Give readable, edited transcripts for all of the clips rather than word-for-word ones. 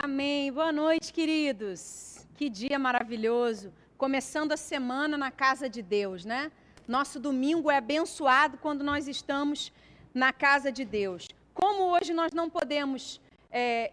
Amém. Boa noite, queridos. Que dia maravilhoso. Começando a semana na casa de Deus, né? Nosso domingo é abençoado quando nós estamos na casa de Deus. Como hoje nós não podemos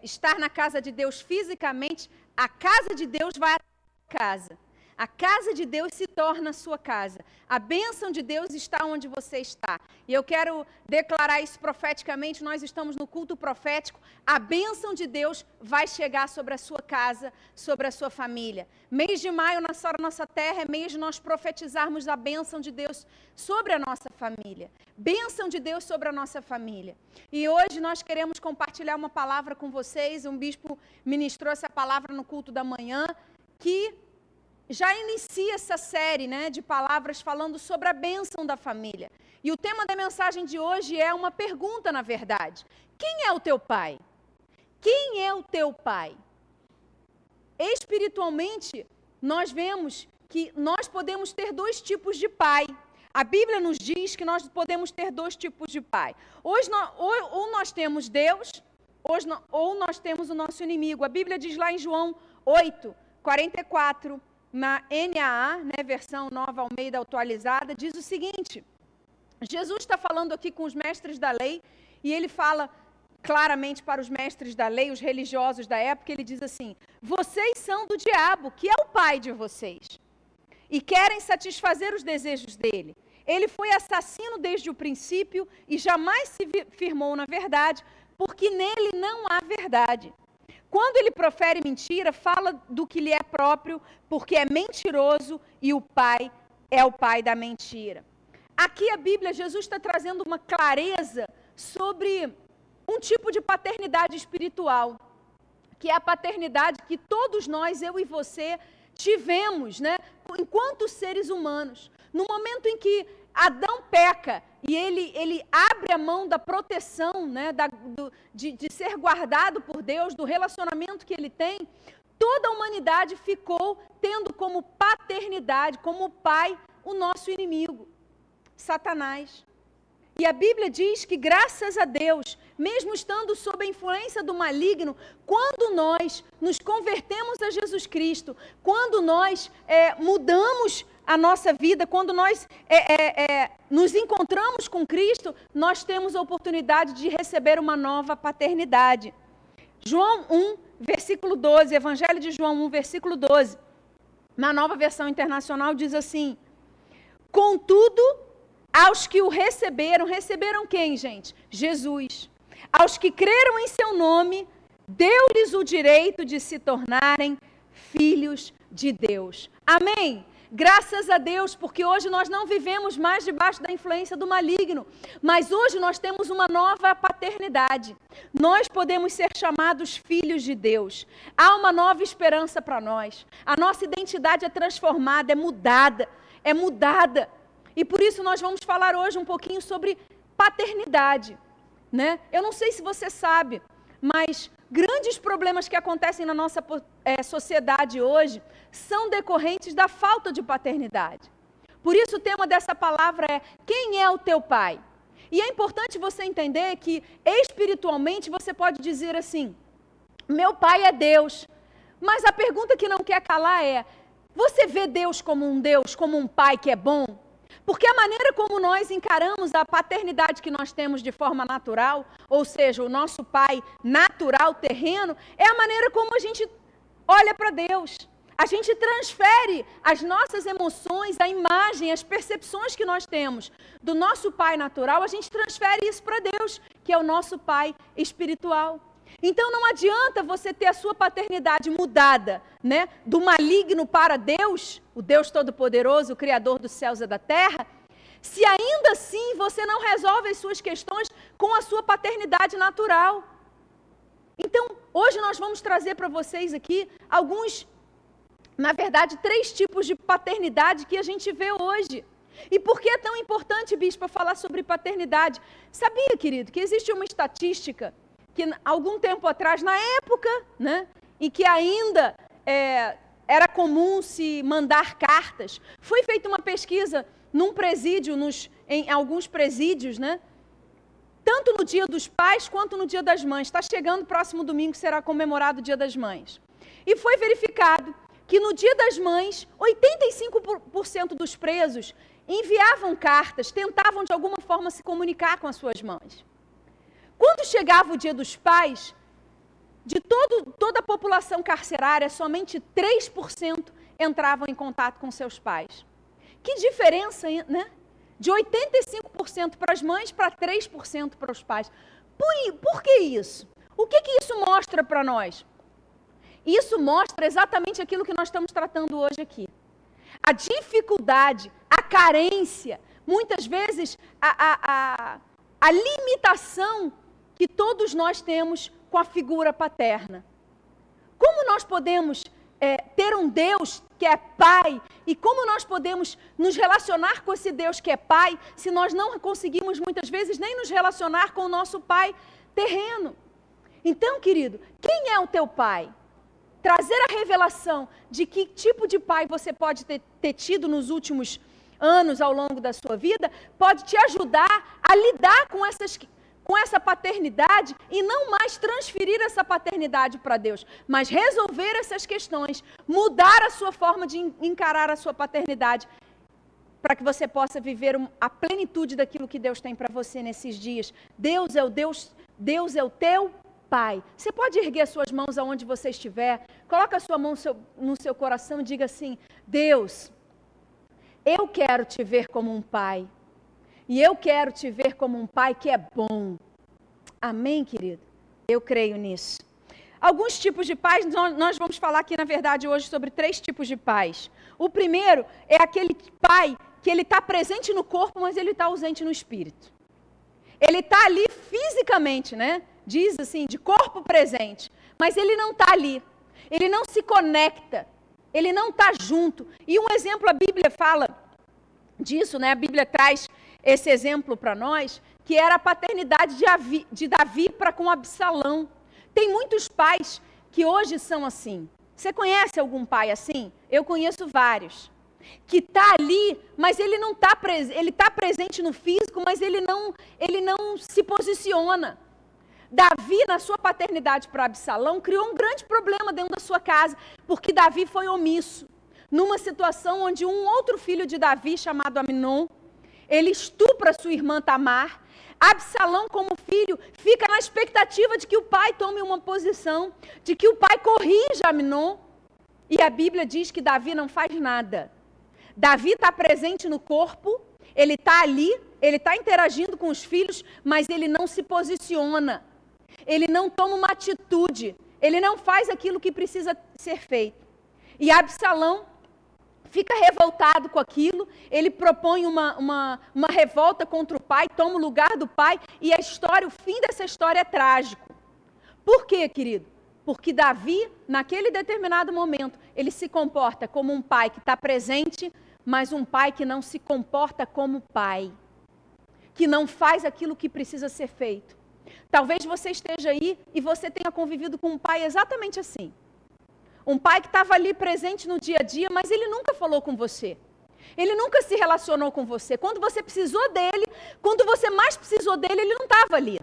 estar na casa de Deus fisicamente, a casa de Deus vai à casa. A casa de Deus se torna a sua casa. A bênção de Deus está onde você está. E eu quero declarar isso profeticamente. Nós estamos no culto profético. A bênção de Deus vai chegar sobre a sua casa, sobre a sua família. Mês de maio, na nossa terra, é mês de nós profetizarmos a bênção de Deus sobre a nossa família. Bênção de Deus sobre a nossa família. E hoje nós queremos compartilhar uma palavra com vocês. Um bispo ministrou essa palavra no culto da manhã, que já inicia essa série, de palavras falando sobre a bênção da família. E o tema da mensagem de hoje é uma pergunta, na verdade. Quem é o teu pai? Quem é o teu pai? Espiritualmente, nós vemos que nós podemos ter dois tipos de pai. A Bíblia nos diz que nós podemos ter dois tipos de pai. Ou nós temos Deus, ou nós temos o nosso inimigo. A Bíblia diz lá em João 8:44, na NAA, versão Nova Almeida atualizada, diz o seguinte: Jesus está falando aqui com os mestres da lei, e ele fala claramente para os mestres da lei, os religiosos da época. Ele diz assim: vocês são do diabo, que é o pai de vocês, e querem satisfazer os desejos dele. Ele foi assassino desde o princípio e jamais se firmou na verdade, porque nele não há verdade. Quando ele profere mentira, fala do que lhe é próprio, porque é mentiroso e o pai é o pai da mentira. Aqui a Bíblia, Jesus está trazendo uma clareza sobre um tipo de paternidade espiritual, que é a paternidade que todos nós, eu e você, tivemos, enquanto seres humanos. No momento em que Adão peca e ele abre a mão da proteção, de ser guardado por Deus, do relacionamento que ele tem, toda a humanidade ficou tendo como paternidade, como pai, o nosso inimigo, Satanás. E a Bíblia diz que, graças a Deus, mesmo estando sob a influência do maligno, quando nós nos convertemos a Jesus Cristo, quando nós mudamos a nossa vida, quando nós nos encontramos com Cristo, nós temos a oportunidade de receber uma nova paternidade. João 1, versículo 12, Evangelho de João 1, versículo 12, na Nova Versão Internacional diz assim: contudo, aos que o receberam quem, gente? Jesus. Aos que creram em seu nome, deu-lhes o direito de se tornarem filhos de Deus. Amém? Graças a Deus, porque hoje nós não vivemos mais debaixo da influência do maligno, mas hoje nós temos uma nova paternidade. Nós podemos ser chamados filhos de Deus. Há uma nova esperança para nós. A nossa identidade é transformada, é mudada. E por isso nós vamos falar hoje um pouquinho sobre paternidade, Eu não sei se você sabe, mas grandes problemas que acontecem na nossa sociedade hoje são decorrentes da falta de paternidade. Por isso o tema dessa palavra é: quem é o teu pai? E é importante você entender que espiritualmente você pode dizer assim: meu pai é Deus. Mas a pergunta que não quer calar é: você vê Deus, como um pai que é bom? Porque a maneira como nós encaramos a paternidade que nós temos de forma natural, ou seja, o nosso pai natural, terreno, é a maneira como a gente olha para Deus. A gente transfere as nossas emoções, a imagem, as percepções que nós temos do nosso pai natural, a gente transfere isso para Deus, que é o nosso pai espiritual. Então não adianta você ter a sua paternidade mudada, do maligno para Deus, o Deus Todo-Poderoso, o Criador dos céus e da terra, se ainda assim você não resolve as suas questões com a sua paternidade natural. Então, hoje nós vamos trazer para vocês aqui na verdade, 3 tipos de paternidade que a gente vê hoje. E por que é tão importante, bispo, falar sobre paternidade? Sabia, querido, que existe uma estatística que algum tempo atrás, na época, em que ainda era comum se mandar cartas, foi feita uma pesquisa num presídio, em alguns presídios, tanto no dia dos pais quanto no dia das mães. Está chegando, próximo domingo será comemorado o dia das mães. E foi verificado que no dia das mães, 85% dos presos enviavam cartas, tentavam de alguma forma se comunicar com as suas mães. Quando chegava o dia dos pais, de toda a população carcerária, somente 3% entravam em contato com seus pais. Que diferença, né? De 85% para as mães para 3% para os pais. Por que isso? O que isso mostra para nós? Isso mostra exatamente aquilo que nós estamos tratando hoje aqui. A dificuldade, a carência, muitas vezes a limitação que todos nós temos com a figura paterna. Como nós podemos ter um Deus que é Pai, e como nós podemos nos relacionar com esse Deus que é Pai, se nós não conseguimos muitas vezes nem nos relacionar com o nosso Pai terreno? Então, querido, quem é o teu Pai? Trazer a revelação de que tipo de pai você pode ter tido nos últimos anos ao longo da sua vida, pode te ajudar a lidar com essa paternidade e não mais transferir essa paternidade para Deus, mas resolver essas questões, mudar a sua forma de encarar a sua paternidade, para que você possa viver a plenitude daquilo que Deus tem para você nesses dias. Deus é o teu Pai. Você pode erguer as suas mãos aonde você estiver, coloca a sua mão no seu coração e diga assim: Deus, eu quero te ver como um pai. E eu quero te ver como um pai que é bom. Amém, querido? Eu creio nisso. Alguns tipos de pais, nós vamos falar aqui, na verdade, hoje sobre 3 tipos de pais. O primeiro é aquele pai que ele está presente no corpo, mas ele está ausente no espírito. Ele está ali fisicamente, né? Diz assim, de corpo presente, mas ele não está ali. Ele não se conecta. Ele não está junto. E um exemplo, a Bíblia fala disso, né? A Bíblia traz esse exemplo para nós, que era a paternidade de Davi para com Absalão. Tem muitos pais que hoje são assim. Você conhece algum pai assim? Eu conheço vários. Que está ali, mas ele não está presente. Ele está presente no físico, mas ele não se posiciona. Davi, na sua paternidade para Absalão, criou um grande problema dentro da sua casa, porque Davi foi omisso. Numa situação onde um outro filho de Davi, chamado Amnon, ele estupra sua irmã Tamar. Absalão, como filho, fica na expectativa de que o pai tome uma posição, de que o pai corrija Amnon. E a Bíblia diz que Davi não faz nada. Davi está presente no corpo, ele está ali, ele está interagindo com os filhos, mas ele não se posiciona. Ele não toma uma atitude, ele não faz aquilo que precisa ser feito. E Absalão fica revoltado com aquilo, ele propõe uma revolta contra o pai, toma o lugar do pai, e o fim dessa história é trágico. Por quê, querido? Porque Davi, naquele determinado momento, ele se comporta como um pai que está presente, mas um pai que não se comporta como pai, que não faz aquilo que precisa ser feito. Talvez você esteja aí e você tenha convivido com um pai exatamente assim. Um pai que estava ali presente no dia a dia, mas ele nunca falou com você. Ele nunca se relacionou com você. Quando você precisou dele, quando você mais precisou dele, ele não estava ali.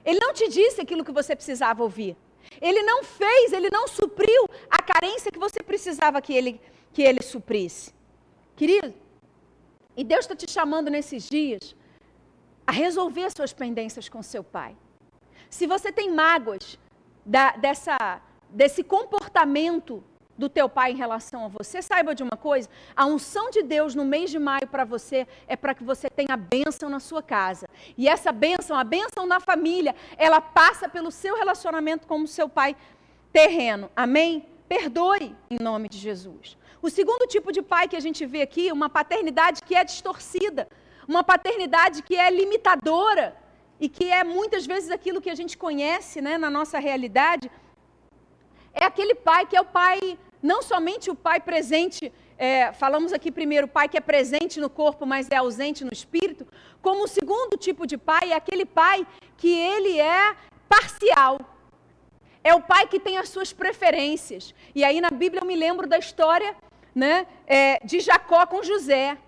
Ele não te disse aquilo que você precisava ouvir. Ele não fez, ele não supriu a carência que você precisava que ele suprisse. Querido, e Deus está te chamando nesses dias a resolver suas pendências com seu pai. Se você tem mágoas desse comportamento do teu pai em relação a você, saiba de uma coisa: a unção de Deus no mês de maio para você é para que você tenha bênção na sua casa. E essa bênção, a bênção na família, ela passa pelo seu relacionamento com o seu pai terreno. Amém? Perdoe em nome de Jesus. O segundo tipo de pai que a gente vê aqui, uma paternidade que é distorcida, uma paternidade que é limitadora e que é muitas vezes aquilo que a gente conhece, né, na nossa realidade. É aquele pai que é o pai, não somente o pai presente, falamos aqui primeiro, o pai que é presente no corpo, mas é ausente no espírito, como o segundo tipo de pai é aquele pai que ele é parcial. É o pai que tem as suas preferências. E aí na Bíblia eu me lembro da história, né, de Jacó com José.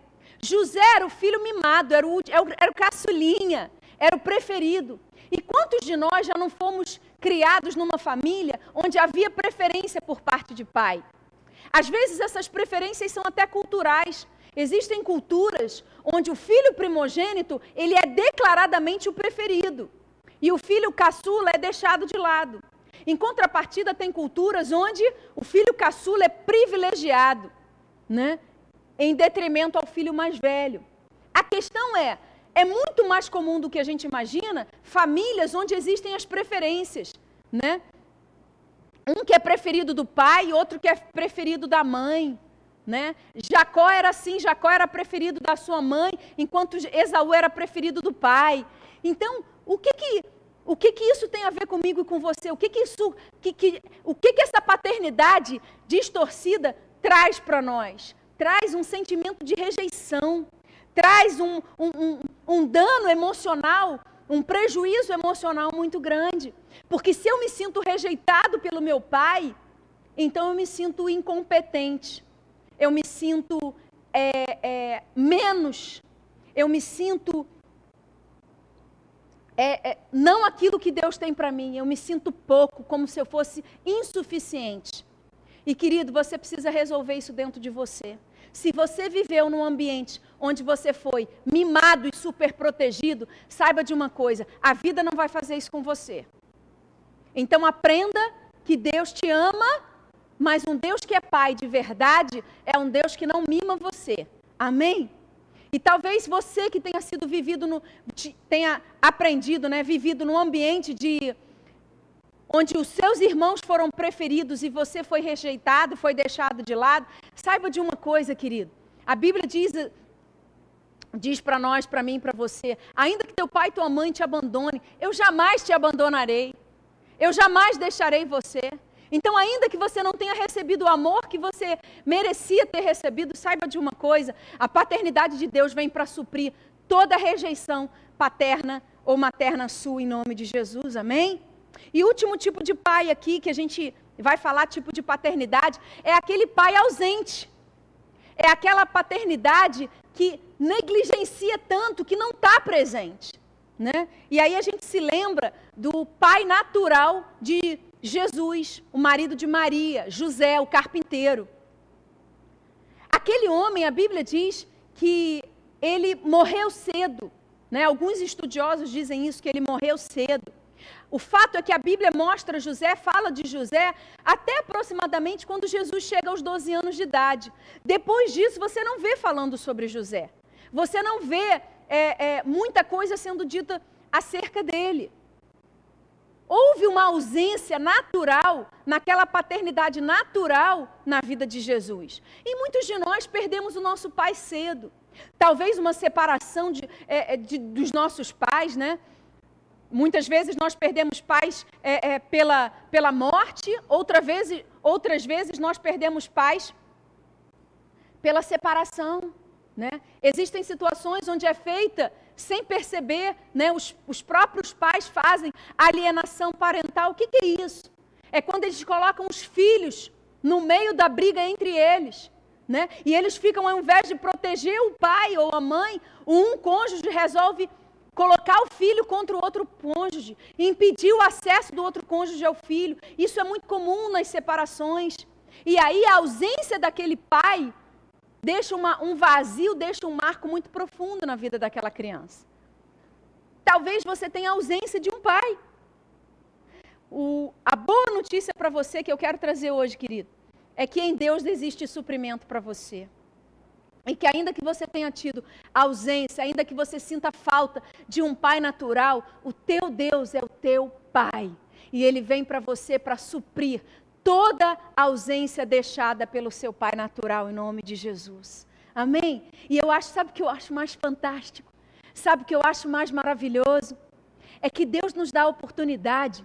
José era o filho mimado, era o caçulinha, era o preferido. E quantos de nós já não fomos criados numa família onde havia preferência por parte de pai? Às vezes essas preferências são até culturais. Existem culturas onde o filho primogênito, ele é declaradamente o preferido. E o filho caçula é deixado de lado. Em contrapartida, tem culturas onde o filho caçula é privilegiado, né? Em detrimento ao filho mais velho. A questão é muito mais comum do que a gente imagina, famílias onde existem as preferências, né? Um que é preferido do pai, outro que é preferido da mãe, né? Jacó era assim, Jacó era preferido da sua mãe, enquanto Esaú era preferido do pai. Então, o que isso tem a ver comigo e com você? O que essa paternidade distorcida traz para nós? Traz um sentimento de rejeição, traz um dano emocional, um prejuízo emocional muito grande. Porque se eu me sinto rejeitado pelo meu pai, então eu me sinto incompetente, eu me sinto menos, eu me sinto não aquilo que Deus tem para mim, eu me sinto pouco, como se eu fosse insuficiente. E querido, você precisa resolver isso dentro de você. Se você viveu num ambiente onde você foi mimado e super protegido, saiba de uma coisa, a vida não vai fazer isso com você. Então aprenda que Deus te ama, mas um Deus que é pai de verdade é um Deus que não mima você. Amém? E talvez você que tenha sido tenha aprendido, né, vivido num ambiente onde os seus irmãos foram preferidos e você foi rejeitado, foi deixado de lado, saiba de uma coisa, querido. A Bíblia diz para nós, para mim, para você, ainda que teu pai e tua mãe te abandone, eu jamais te abandonarei. Eu jamais deixarei você. Então, ainda que você não tenha recebido o amor que você merecia ter recebido, saiba de uma coisa, a paternidade de Deus vem para suprir toda a rejeição paterna ou materna sua em nome de Jesus, amém? E o último tipo de pai aqui, que a gente vai falar, tipo de paternidade, é aquele pai ausente. É aquela paternidade que negligencia tanto, que não está presente, né? E aí a gente se lembra do pai natural de Jesus, o marido de Maria, José, o carpinteiro. Aquele homem, a Bíblia diz que ele morreu cedo, né? Alguns estudiosos dizem isso, que ele morreu cedo. O fato é que a Bíblia mostra José, fala de José, até aproximadamente quando Jesus chega aos 12 anos de idade. Depois disso, você não vê falando sobre José. Você não vê muita coisa sendo dita acerca dele. Houve uma ausência natural, naquela paternidade natural na vida de Jesus. E muitos de nós perdemos o nosso pai cedo. Talvez uma separação dos nossos pais, né? Muitas vezes nós perdemos pais pela morte, outras vezes nós perdemos pais pela separação, né? Existem situações onde é feita sem perceber, né? Os próprios pais fazem alienação parental. O que é isso? É quando eles colocam os filhos no meio da briga entre eles, né? E eles ficam, ao invés de proteger o pai ou a mãe, um cônjuge resolve colocar o filho contra o outro cônjuge, impedir o acesso do outro cônjuge ao filho. Isso é muito comum nas separações. E aí a ausência daquele pai deixa um vazio, deixa um marco muito profundo na vida daquela criança. Talvez você tenha ausência de um pai. A boa notícia para você que eu quero trazer hoje, querido, é que em Deus existe suprimento para você. E que ainda que você tenha tido ausência, ainda que você sinta falta de um pai natural, o teu Deus é o teu pai. E ele vem para você para suprir toda a ausência deixada pelo seu pai natural, em nome de Jesus. Amém? E sabe o que eu acho mais fantástico? Sabe o que eu acho mais maravilhoso? É que Deus nos dá a oportunidade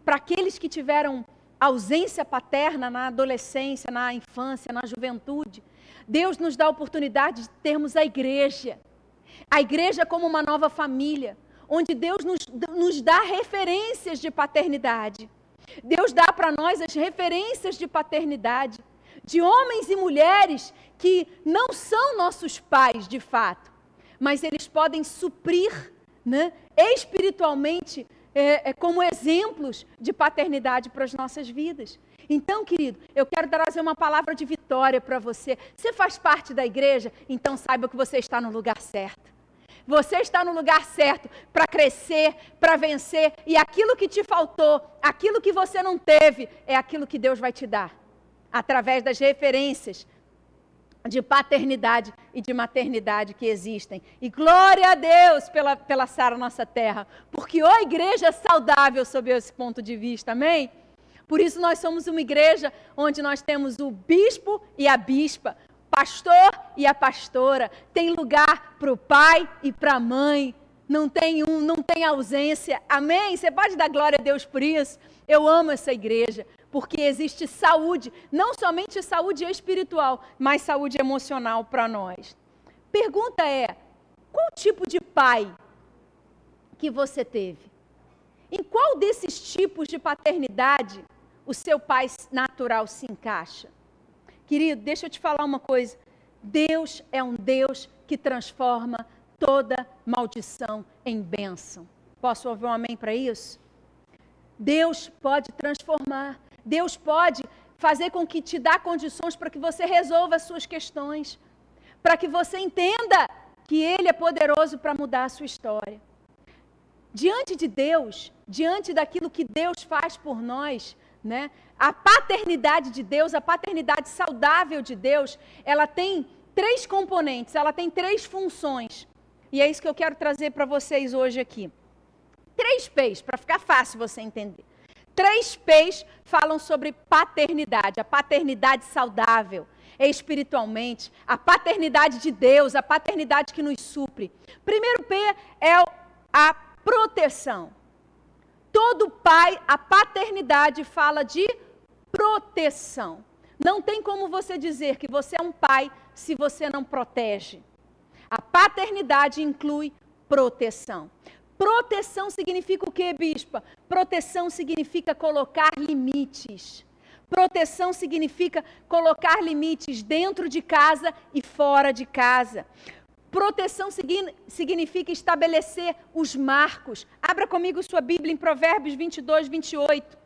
para aqueles que tiveram ausência paterna na adolescência, na infância, na juventude, Deus nos dá a oportunidade de termos a igreja como uma nova família, onde Deus nos dá referências de paternidade. Deus dá para nós as referências de paternidade, de homens e mulheres que não são nossos pais de fato, mas eles podem suprir, né, espiritualmente, como exemplos de paternidade para as nossas vidas. Então, querido, eu quero trazer uma palavra de vitória para você. Você faz parte da igreja? Então saiba que você está no lugar certo. Você está no lugar certo para crescer, para vencer. E aquilo que te faltou, aquilo que você não teve, é aquilo que Deus vai te dar. Através das referências de paternidade e de maternidade que existem. E glória a Deus pela Sara Nossa Terra. Porque a igreja é saudável sob esse ponto de vista, amém? Por isso nós somos uma igreja onde nós temos o bispo e a bispa, pastor e a pastora. Tem lugar para o pai e para a mãe. Não tem ausência. Amém? Você pode dar glória a Deus por isso? Eu amo essa igreja, porque existe saúde, não somente saúde espiritual, mas saúde emocional para nós. Pergunta é, qual tipo de pai que você teve? Em qual desses tipos de paternidade o seu pai natural se encaixa? Querido, deixa eu te falar uma coisa. Deus é um Deus que transforma toda maldição em bênção. Posso ouvir um amém para isso? Deus pode transformar. Deus pode fazer com que te dá condições para que você resolva as suas questões. Para que você entenda que Ele é poderoso para mudar a sua história. Diante de Deus, diante daquilo que Deus faz por nós, né? A paternidade de Deus, a paternidade saudável de Deus, ela tem 3 componentes, ela tem 3 funções. E é isso que eu quero trazer para vocês hoje aqui. 3 P's, para ficar fácil você entender. 3 P's falam sobre paternidade, a paternidade saudável, espiritualmente, a paternidade de Deus, a paternidade que nos supre. Primeiro P é a proteção. Todo pai, a paternidade fala de proteção. Não tem como você dizer que você é um pai se você não protege. A paternidade inclui proteção. Proteção significa o quê, bispa? Proteção significa colocar limites. Proteção significa colocar limites dentro de casa e fora de casa. Proteção significa estabelecer os marcos. Abra comigo sua Bíblia em Provérbios 22, 28.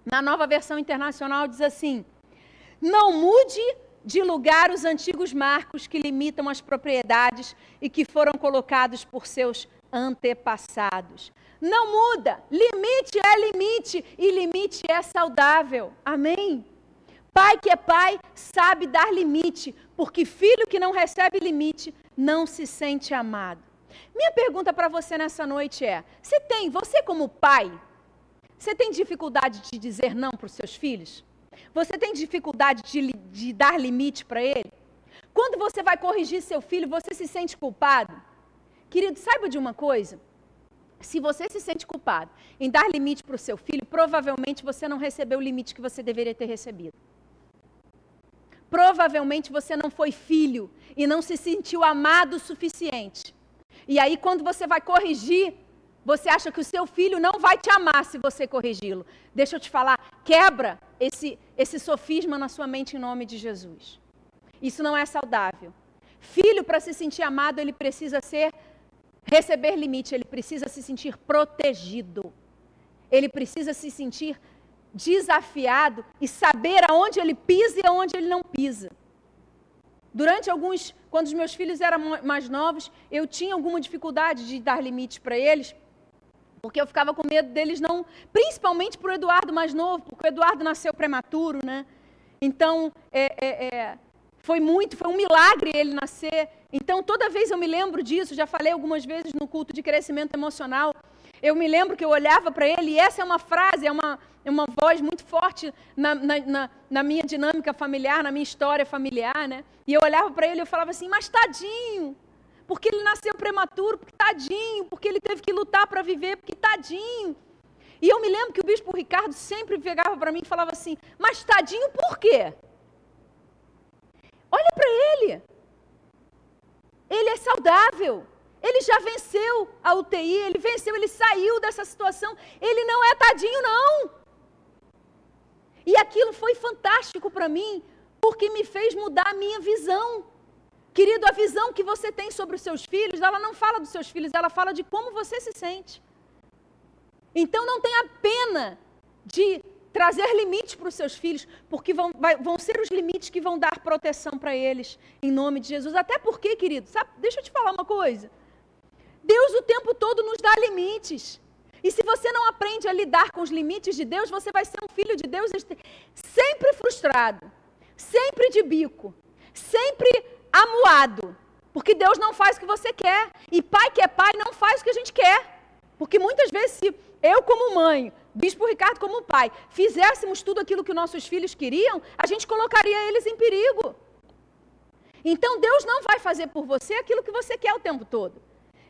Na Nova Versão Internacional diz assim: não mude de lugar os antigos marcos que limitam as propriedades e que foram colocados por seus antepassados. Não muda. Limite é limite e limite é saudável. Amém? Pai que é pai sabe dar limite, porque filho que não recebe limite não se sente amado. Minha pergunta para você nessa noite é, você como pai, você tem dificuldade de dizer não para os seus filhos? Você tem dificuldade de dar limite para ele? Quando você vai corrigir seu filho, você se sente culpado? Querido, saiba de uma coisa. Se você se sente culpado em dar limite para o seu filho, provavelmente você não recebeu o limite que você deveria ter recebido. Provavelmente você não foi filho e não se sentiu amado o suficiente. E aí quando você vai corrigir, você acha que o seu filho não vai te amar se você corrigi-lo. Deixa eu te falar, quebra esse sofisma na sua mente em nome de Jesus. Isso não é saudável. Filho, para se sentir amado, ele precisa receber limite, ele precisa se sentir protegido. Ele precisa se sentir desafiado e saber aonde ele pisa e aonde ele não pisa. Quando os meus filhos eram mais novos, eu tinha alguma dificuldade de dar limite para eles, porque eu ficava com medo deles não, principalmente para o Eduardo mais novo, porque o Eduardo nasceu prematuro, né? Então, foi um milagre ele nascer. Então, toda vez eu me lembro disso, já falei algumas vezes no culto de crescimento emocional, eu me lembro que eu olhava para ele, e essa é uma frase, é uma voz muito forte na minha dinâmica familiar, na minha história familiar, né? E eu olhava para ele e eu falava assim, mas tadinho, porque ele nasceu prematuro, porque tadinho, porque ele teve que lutar para viver, porque tadinho. E eu me lembro que o bispo Ricardo sempre pegava para mim e falava assim, mas tadinho por quê? Olha para ele. Ele é saudável. Ele já venceu a UTI, ele saiu dessa situação. Ele não é tadinho, não. E aquilo foi fantástico para mim, porque me fez mudar a minha visão. Querido, a visão que você tem sobre os seus filhos, ela não fala dos seus filhos, ela fala de como você se sente. Então não tenha pena de trazer limites para os seus filhos, porque vão ser os limites que vão dar proteção para eles, em nome de Jesus. Até porque, querido, sabe, deixa eu te falar uma coisa. Deus o tempo todo nos dá limites. E se você não aprende a lidar com os limites de Deus, você vai ser um filho de Deus sempre frustrado, sempre de bico, sempre amuado. Porque Deus não faz o que você quer. E pai que é pai não faz o que a gente quer. Porque muitas vezes, se eu como mãe, Bispo Ricardo como pai, fizéssemos tudo aquilo que nossos filhos queriam, a gente colocaria eles em perigo. Então Deus não vai fazer por você aquilo que você quer o tempo todo.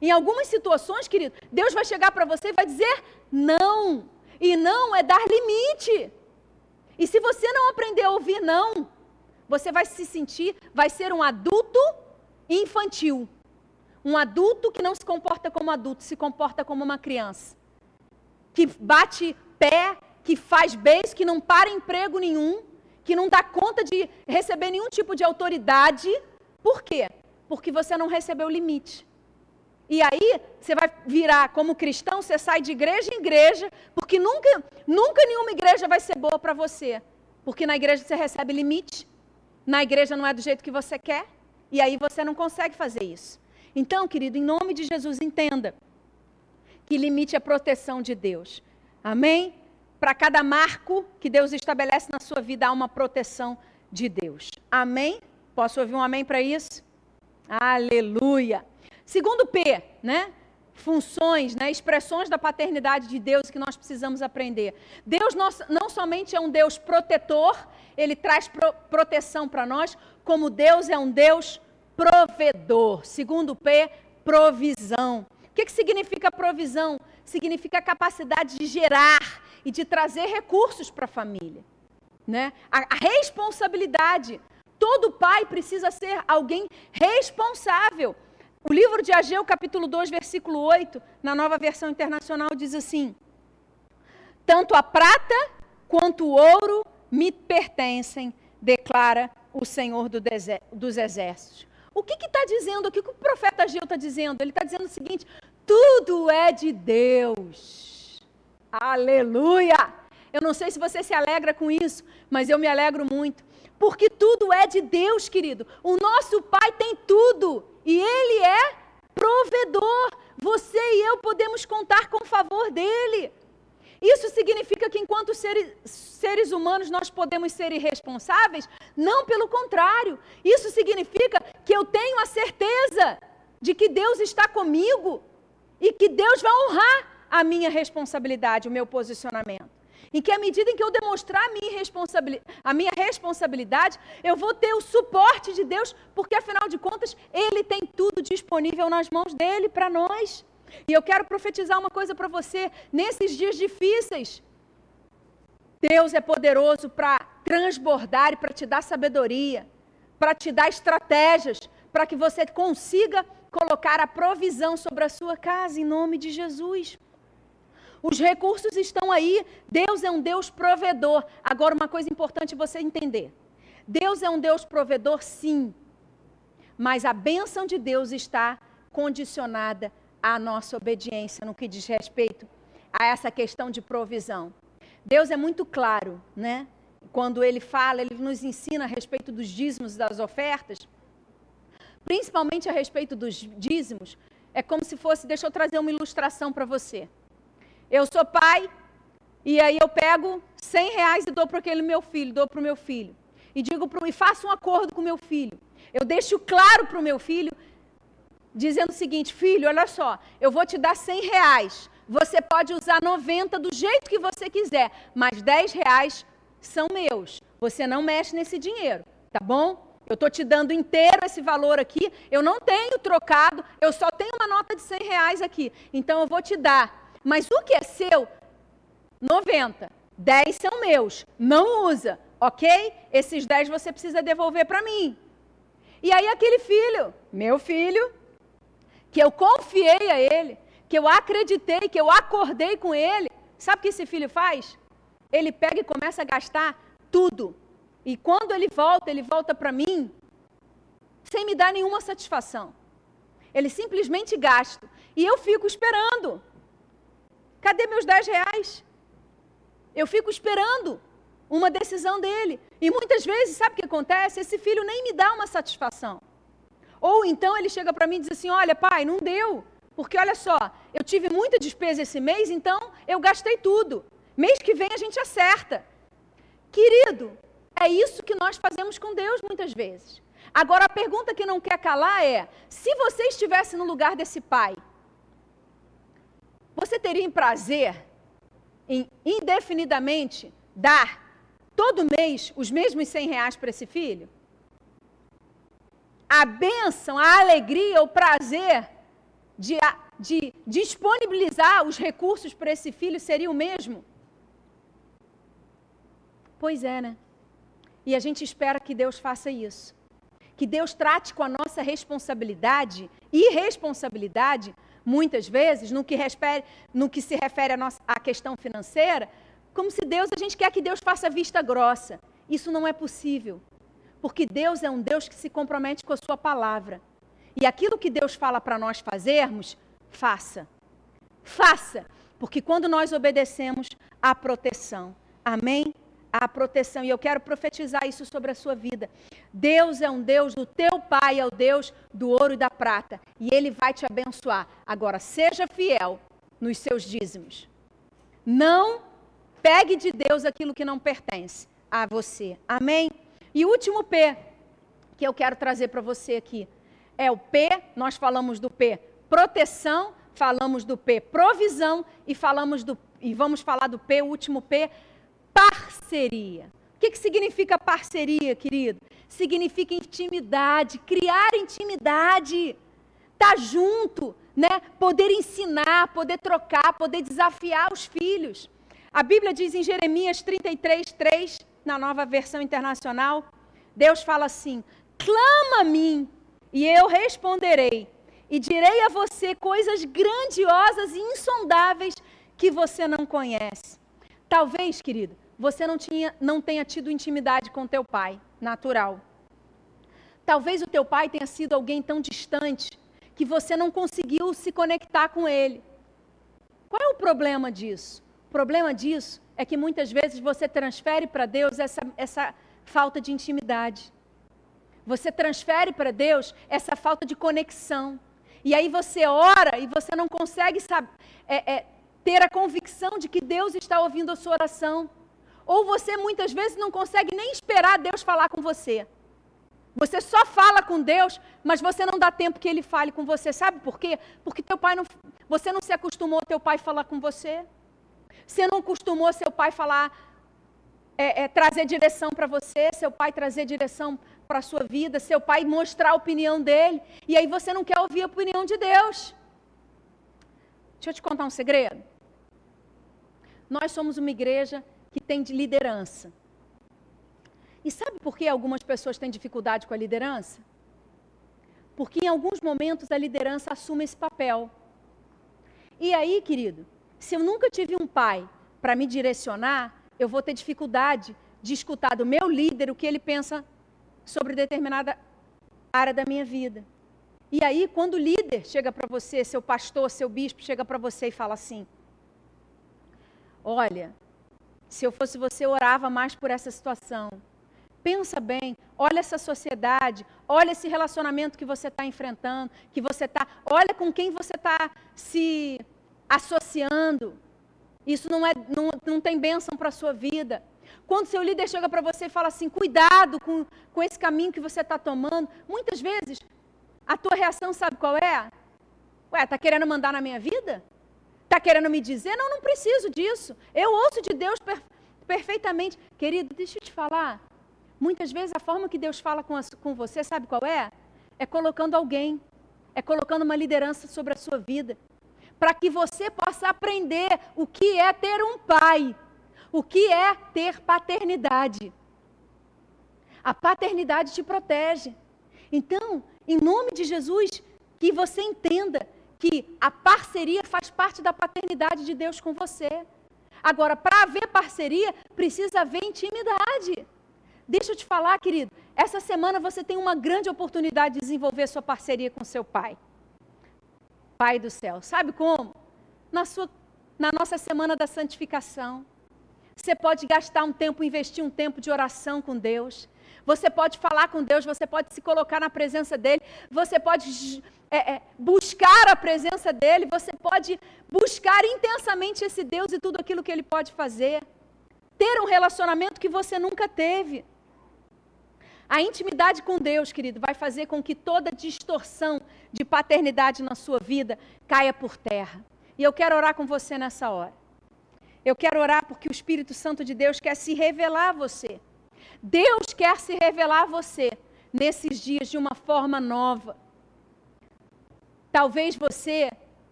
Em algumas situações, querido, Deus vai chegar para você e vai dizer não. E não é dar limite. E se você não aprender a ouvir não, você vai se sentir, vai ser um adulto infantil. Um adulto que não se comporta como adulto, se comporta como uma criança. Que bate pé, que faz beijo, que não para emprego nenhum, que não dá conta de receber nenhum tipo de autoridade. Por quê? Porque você não recebeu limite. E aí, você vai virar como cristão, você sai de igreja em igreja, porque nunca nenhuma igreja vai ser boa para você. Porque na igreja você recebe limite, na igreja não é do jeito que você quer, e aí você não consegue fazer isso. Então, querido, em nome de Jesus, entenda que limite é proteção de Deus. Amém? Para cada marco que Deus estabelece na sua vida, há uma proteção de Deus. Amém? Posso ouvir um amém para isso? Aleluia! Segundo P, né? Funções, né? Expressões da paternidade de Deus que nós precisamos aprender. Deus não somente é um Deus protetor, Ele traz proteção para nós, como Deus é um Deus provedor. Segundo P, provisão. O que significa provisão? Significa a capacidade de gerar e de trazer recursos para a família. Né? A responsabilidade. Todo pai precisa ser alguém responsável. O livro de Ageu, capítulo 2, versículo 8, na Nova Versão Internacional, diz assim: tanto a prata quanto o ouro me pertencem, declara o Senhor dos Exércitos. O que está dizendo aqui? O que o profeta Ageu está dizendo? Ele está dizendo o seguinte: tudo é de Deus. Aleluia! Eu não sei se você se alegra com isso, mas eu me alegro muito. Porque tudo é de Deus, querido. O nosso Pai tem tudo. E Ele é provedor. Você e eu podemos contar com o favor dEle. Isso significa que enquanto seres humanos nós podemos ser irresponsáveis? Não, pelo contrário. Isso significa que eu tenho a certeza de que Deus está comigo e que Deus vai honrar a minha responsabilidade, o meu posicionamento. Em que à medida em que eu demonstrar a minha responsabilidade, eu vou ter o suporte de Deus, porque afinal de contas, Ele tem tudo disponível nas mãos dEle para nós. E eu quero profetizar uma coisa para você, nesses dias difíceis, Deus é poderoso para transbordar e para te dar sabedoria, para te dar estratégias, para que você consiga colocar a provisão sobre a sua casa, em nome de Jesus. Os recursos estão aí, Deus é um Deus provedor. Agora, uma coisa importante você entender. Deus é um Deus provedor, sim, mas a bênção de Deus está condicionada à nossa obediência no que diz respeito a essa questão de provisão. Deus é muito claro, né? Quando Ele fala, Ele nos ensina a respeito dos dízimos e das ofertas, principalmente a respeito dos dízimos, é como se fosse, deixa eu trazer uma ilustração para você. Eu sou pai, e aí eu pego R$100 e dou para aquele meu filho, dou para o meu filho. E faço um acordo com o meu filho. Eu deixo claro para o meu filho, dizendo o seguinte: filho, olha só, eu vou te dar R$100. Você pode usar 90 do jeito que você quiser, mas R$10 são meus. Você não mexe nesse dinheiro, tá bom? Eu estou te dando inteiro esse valor aqui, eu não tenho trocado, eu só tenho uma nota de R$100 aqui. Então eu vou te dar. Mas o que é seu, 90, 10 são meus, não usa, ok? Esses 10 você precisa devolver para mim. E aí aquele filho, meu filho, que eu confiei a ele, que eu acreditei, que eu acordei com ele, sabe o que esse filho faz? Ele pega e começa a gastar tudo. E quando ele volta para mim, sem me dar nenhuma satisfação. Ele simplesmente gasta. E eu fico esperando. Cadê meus 10 reais? Eu fico esperando uma decisão dele. E muitas vezes, sabe o que acontece? Esse filho nem me dá uma satisfação. Ou então ele chega para mim e diz assim, olha pai, não deu. Porque olha só, eu tive muita despesa esse mês, então eu gastei tudo. Mês que vem a gente acerta. Querido, é isso que nós fazemos com Deus muitas vezes. Agora a pergunta que não quer calar é, se você estivesse no lugar desse pai, você teria prazer em indefinidamente dar todo mês os mesmos 100 reais para esse filho? A bênção, a alegria, o prazer de disponibilizar os recursos para esse filho seria o mesmo? Pois é, né? E a gente espera que Deus faça isso. Que Deus trate com a nossa responsabilidade e irresponsabilidade, muitas vezes, no que se refere à questão financeira, como se a gente quer que Deus faça vista grossa. Isso não é possível. Porque Deus é um Deus que se compromete com a sua palavra. E aquilo que Deus fala para nós fazermos, faça. Faça. Porque quando nós obedecemos, há proteção. Amém? Há proteção. E eu quero profetizar isso sobre a sua vida. Deus é um Deus do teu pai, é o Deus do ouro e da prata. E Ele vai te abençoar. Agora, seja fiel nos seus dízimos. Não pegue de Deus aquilo que não pertence a você. Amém? E o último P que eu quero trazer para você aqui é o P, nós falamos do P, proteção, falamos do P, provisão e vamos falar do P, o último P, parceria. O que significa parceria, querido? Significa intimidade, criar intimidade, estar junto, né? Poder ensinar, poder trocar, poder desafiar os filhos. A Bíblia diz em Jeremias 33:3, na Nova Versão Internacional, Deus fala assim, clama a mim e eu responderei e direi a você coisas grandiosas e insondáveis que você não conhece. Talvez, querido, você não tenha tido intimidade com teu pai, natural. Talvez o teu pai tenha sido alguém tão distante que você não conseguiu se conectar com ele. Qual é o problema disso? O problema disso é que muitas vezes você transfere para Deus essa falta de intimidade. Você transfere para Deus essa falta de conexão. E aí você ora e você não consegue ter a convicção de que Deus está ouvindo a sua oração. Ou você muitas vezes não consegue nem esperar Deus falar com você. Você só fala com Deus, mas você não dá tempo que Ele fale com você. Sabe por quê? Porque você não se acostumou a teu pai falar com você. Você não acostumou seu pai falar, trazer direção para você, seu pai trazer direção para a sua vida, seu pai mostrar a opinião dele, e aí você não quer ouvir a opinião de Deus. Deixa eu te contar um segredo. Nós somos uma igreja que tem de liderança. E sabe por que algumas pessoas têm dificuldade com a liderança? Porque em alguns momentos a liderança assume esse papel. E aí, querido, se eu nunca tive um pai para me direcionar, eu vou ter dificuldade de escutar do meu líder o que ele pensa sobre determinada área da minha vida. E aí, quando o líder chega para você, seu pastor, seu bispo, chega para você e fala assim, olha, se eu fosse você, eu orava mais por essa situação. Pensa bem, olha essa sociedade, olha esse relacionamento que você está enfrentando, olha com quem você está se associando. Isso não tem bênção para a sua vida. Quando seu líder chega para você e fala assim, cuidado com esse caminho que você está tomando, muitas vezes a tua reação sabe qual é? Ué, está querendo mandar na minha vida? Está querendo me dizer? Não preciso disso. Eu ouço de Deus perfeitamente. Querido, deixa eu te falar. Muitas vezes a forma que Deus fala com você, sabe qual é? É colocando alguém, é colocando uma liderança sobre a sua vida, para que você possa aprender o que é ter um pai, o que é ter paternidade. A paternidade te protege. Então, em nome de Jesus, que você entenda que a parceria faz parte da paternidade de Deus com você. Agora, para haver parceria, precisa haver intimidade. Deixa eu te falar, querido, essa semana você tem uma grande oportunidade de desenvolver sua parceria com seu Pai. Pai do céu. Sabe como? Na nossa semana da santificação. Você pode gastar um tempo, investir um tempo de oração com Deus. Você pode falar com Deus, você pode se colocar na presença dEle. Você pode buscar a presença dEle. Você pode buscar intensamente esse Deus e tudo aquilo que Ele pode fazer. Ter um relacionamento que você nunca teve. A intimidade com Deus, querido, vai fazer com que toda distorção de paternidade na sua vida caia por terra. E eu quero orar com você nessa hora. Eu quero orar porque o Espírito Santo de Deus quer se revelar a você. Deus quer se revelar a você nesses dias de uma forma nova. Talvez você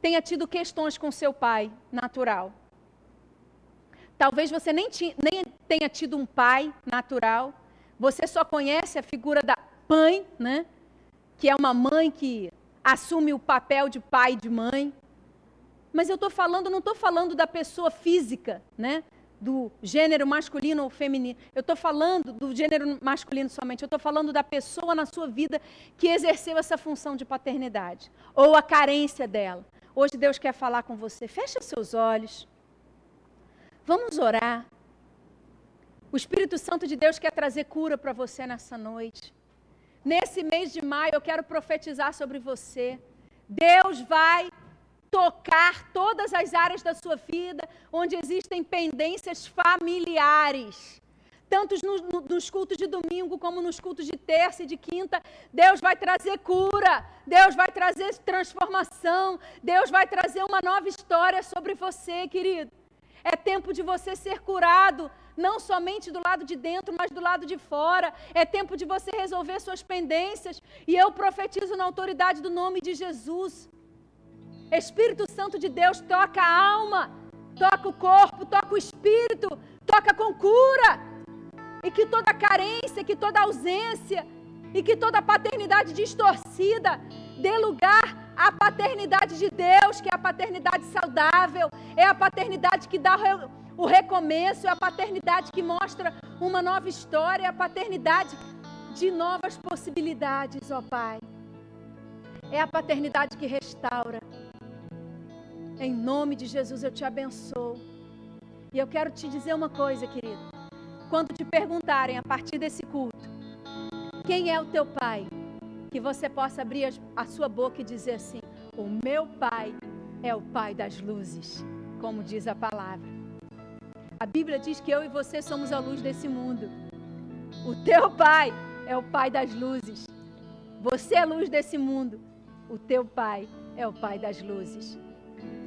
tenha tido questões com seu pai natural. Talvez você nem tenha tido um pai natural. Você só conhece a figura da mãe, né? Que é uma mãe que assume o papel de pai e de mãe. Mas eu não estou falando da pessoa física, né? Do gênero masculino ou feminino. Eu estou falando do gênero masculino somente. Eu estou falando da pessoa na sua vida que exerceu essa função de paternidade. Ou a carência dela. Hoje Deus quer falar com você. Fecha seus olhos. Vamos orar. O Espírito Santo de Deus quer trazer cura para você nessa noite. Nesse mês de maio eu quero profetizar sobre você. Deus vai tocar todas as áreas da sua vida onde existem pendências familiares. Tanto nos cultos de domingo como nos cultos de terça e de quinta, Deus vai trazer cura, Deus vai trazer transformação, Deus vai trazer uma nova história sobre você, querido. É tempo de você ser curado, não somente do lado de dentro, mas do lado de fora. É tempo de você resolver suas pendências. E eu profetizo na autoridade do nome de Jesus. Espírito Santo de Deus, toca a alma, toca o corpo, toca o espírito, toca com cura. E que toda carência, que toda ausência, e que toda paternidade distorcida dê lugar à paternidade de Deus, que é a paternidade saudável, é a paternidade que dá o recomeço, é a paternidade que mostra uma nova história, é a paternidade de novas possibilidades, ó Pai. É a paternidade que restaura. Em nome de Jesus eu te abençoo. E eu quero te dizer uma coisa, querido. Quando te perguntarem a partir desse culto, quem é o teu pai? Que você possa abrir a sua boca e dizer assim: o meu pai é o pai das luzes, como diz a palavra. A Bíblia diz que eu e você somos a luz desse mundo. O teu pai é o pai das luzes. Você é a luz desse mundo. O teu pai é o pai das luzes.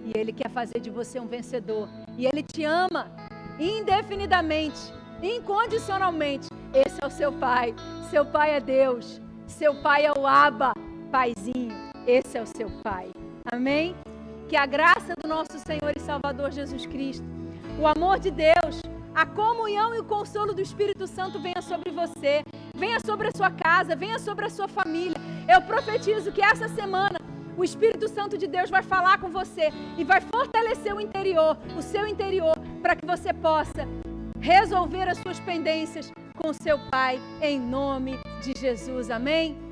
E ele quer fazer de você um vencedor. E ele te ama indefinidamente, incondicionalmente. Esse é o seu pai. Seu pai é Deus. Seu pai é o Abba, paizinho. Esse é o seu pai. Amém? Que a graça do nosso Senhor e Salvador Jesus Cristo, o amor de Deus, a comunhão e o consolo do Espírito Santo venha sobre você, venha sobre a sua casa, venha sobre a sua família. Eu profetizo que essa semana o Espírito Santo de Deus vai falar com você e vai fortalecer o seu interior, para que você possa resolver as suas pendências com seu Pai, em nome de Jesus. Amém?